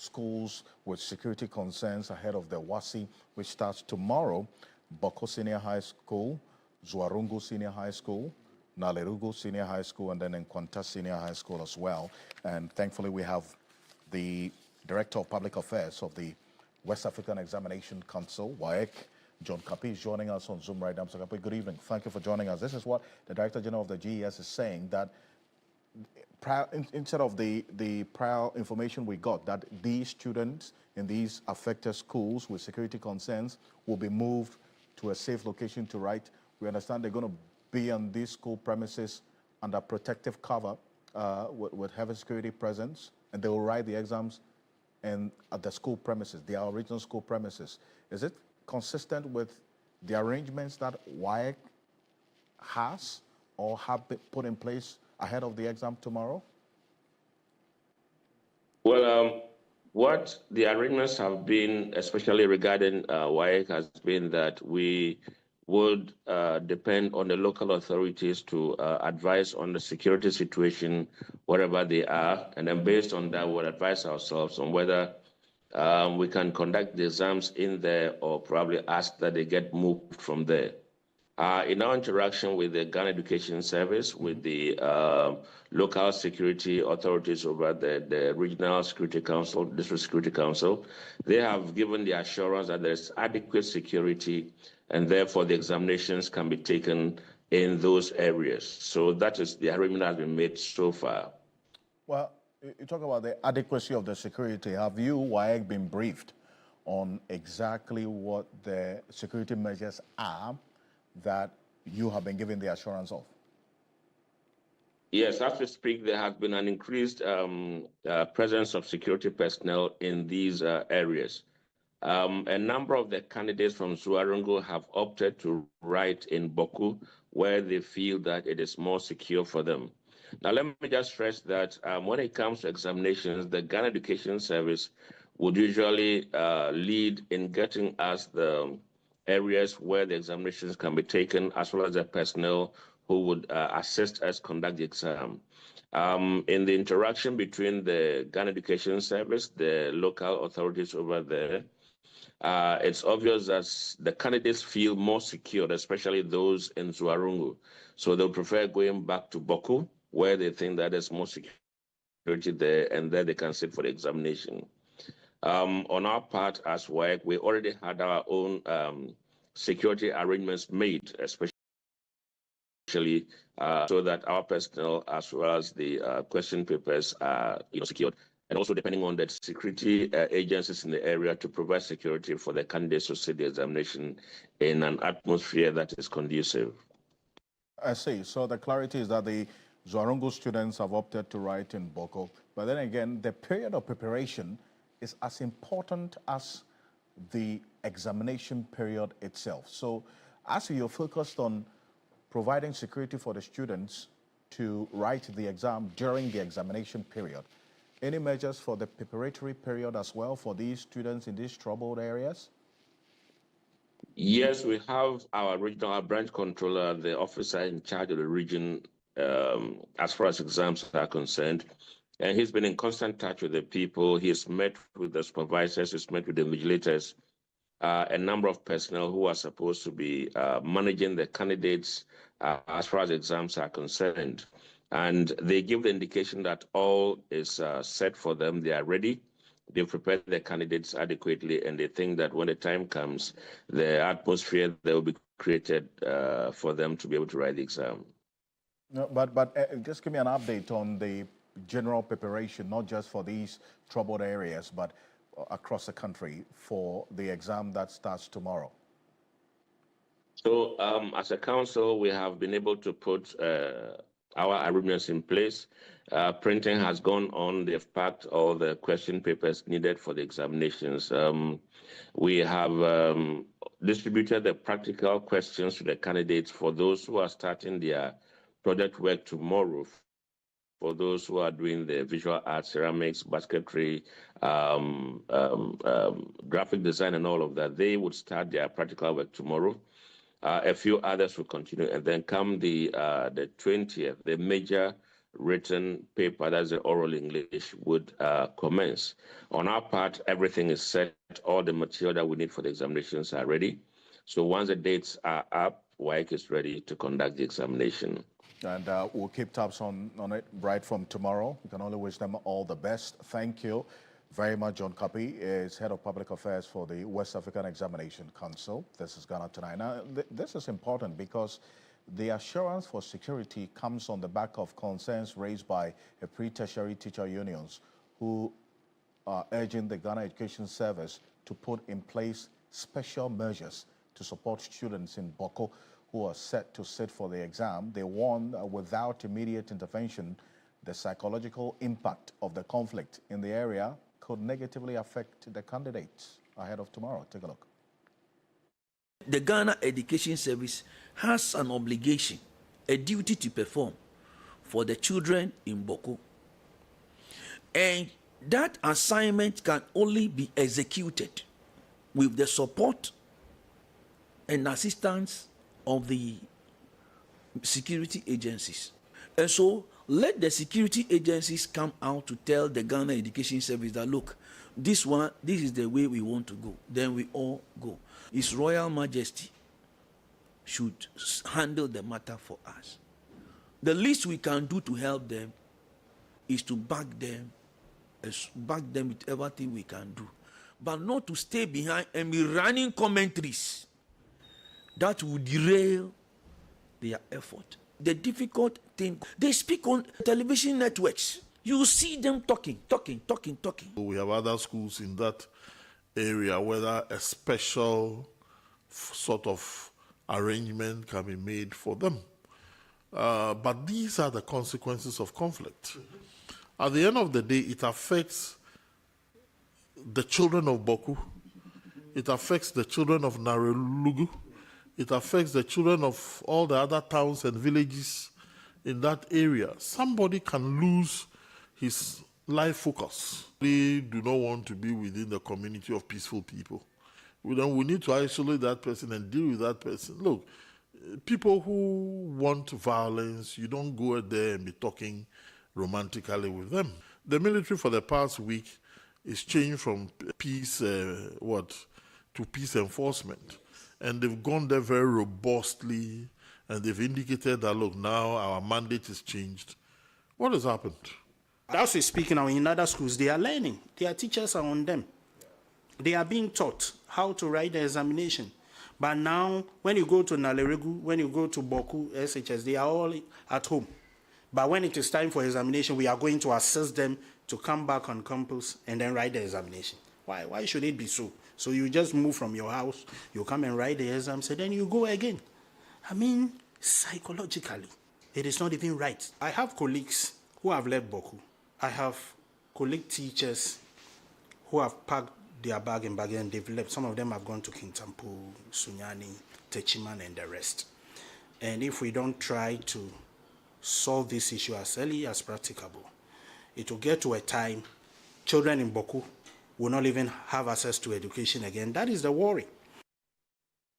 schools with security concerns ahead of the WASSCE, which starts tomorrow. Bawku Senior High School, Zuarungu Senior High School, Nalerugo Senior High School, and then Nkwanta Senior High School as well. And thankfully, we have the Director of Public Affairs of the West African Examination Council, WAEC, John Kapi, is joining us on Zoom right now. So Kapi, good evening. Thank you for joining us. This is what the Director General of the GES is saying, that instead of the prior information we got, that these students in these affected schools with security concerns will be moved to a safe location to write. We understand they're going to be on these school premises under protective cover with heavy security presence, and they will write the exams at the school premises, their original school premises. Is it consistent with the arrangements that WAEC has or have been put in place ahead of the exam tomorrow? Well, what the arrangements have been, especially regarding WAEC, has been that we would depend on the local authorities to advise on the security situation wherever they are, and then based on that, we'll advise ourselves on whether we can conduct the exams in there or probably ask that they get moved from there. In our interaction with the Ghana Education Service, with the local security authorities over the Regional Security Council, District Security Council, they have given the assurance that there's adequate security and therefore the examinations can be taken in those areas. So that is the arrangement that has been made so far. Well, you talk about the adequacy of the security. Have you, WAEC, been briefed on exactly what the security measures are that you have been given the assurance of? Yes, as we speak, there has been an increased presence of security personnel in these areas. A number of the candidates from Zuarungu have opted to write in Bawku, where they feel that it is more secure for them. Now, let me just stress that when it comes to examinations, the Ghana Education Service would usually lead in getting us the areas where the examinations can be taken, as well as the personnel who would assist us conduct the exam. In the interaction between the Ghana Education Service, the local authorities over there, it's obvious that the candidates feel more secure, especially those in Zuarungu. So they'll prefer going back to Bawku, where they think that there's more security there, and there they can sit for the examination. On our part as WAEC, we already had our own security arrangements made, especially so that our personnel as well as the question papers are secured, and also depending on the security agencies in the area to provide security for the candidates to sit the examination in an atmosphere that is conducive. I see. So the clarity is that the Zuarungu students have opted to write in Bawku, but then again, the period of preparation is as important as the examination period itself. So as you're focused on providing security for the students to write the exam during the examination period, any measures for the preparatory period as well for these students in these troubled areas? Yes, we have our regional branch controller, the officer in charge of the region as far as exams are concerned. And he's been in constant touch with the people. He's met with the supervisors, he's met with the vigilators, a number of personnel who are supposed to be managing the candidates as far as exams are concerned. And they give the indication that all is set for them. They are ready. They've prepared their candidates adequately, and they think that when the time comes, the atmosphere that will be created for them to be able to write the exam. No, but just give me an update on the general preparation, not just for these troubled areas, but across the country for the exam that starts tomorrow. So as a council, we have been able to put our arrangements in place. Printing has gone on. They've packed all the question papers needed for the examinations. We have distributed the practical questions to the candidates for those who are starting their project work tomorrow. For those who are doing the visual arts, ceramics, basketry, graphic design, and all of that, they would start their practical work tomorrow. A few others will continue, and then come the 20th, the major written paper, that's the oral English, would commence. On our part, everything is set. All the material that we need for the examinations are ready. So once the dates are up, WAEC is ready to conduct the examination. And we'll keep tabs on it right from tomorrow. We can only wish them all the best. Thank you very much. John Kapi is Head of Public Affairs for the West African Examination Council. This is Ghana Tonight. Now, this is important because the assurance for security comes on the back of concerns raised by a pre-tertiary teacher unions who are urging the Ghana Education Service to put in place special measures to support students in Bawku who are set to sit for the exam. They warn without immediate intervention, the psychological impact of the conflict in the area could negatively affect the candidates ahead of tomorrow. Take a look. The Ghana Education Service has an obligation, a duty to perform for the children in Bawku. And that assignment can only be executed with the support and assistance of the security agencies. And so let the security agencies come out to tell the Ghana Education Service that, look, this is the way we want to go. Then we all go. His Royal Majesty should handle the matter for us. The least we can do to help them is to back them with everything we can do, but not to stay behind and be running commentaries that would derail their effort. The difficult thing, they speak on television networks. You see them talking. We have other schools in that area whether a special sort of arrangement can be made for them. But these are the consequences of conflict. At the end of the day, it affects the children of Bawku. It affects the children of Narulugu. It affects the children of all the other towns and villages in that area. Somebody can lose his life focus. They do not want to be within the community of peaceful people. We need to isolate that person and deal with that person. Look, people who want violence, you don't go there and be talking romantically with them. The military for the past week is changed from peace, to peace enforcement. And they've gone there very robustly, and they've indicated that, look, now our mandate is changed. What has happened? As we're speaking now, in other schools, they are learning. Their teachers are on them. They are being taught how to write the examination. But now, when you go to Naleregu, when you go to Bawku, SHS, they are all at home. But when it is time for examination, we are going to assist them to come back on campus and then write the examination. Why should it be so? So you just move from your house, you come and write the exams, and then you go again. I mean, psychologically, it is not even right. I have colleagues who have left Bawku. I have colleague teachers who have packed their bag and they've left. Some of them have gone to Kintampo, Sunyani, Techiman, and the rest. And if we don't try to solve this issue as early as practicable, it will get to a time children in Bawku will not even have access to education again. That is the worry.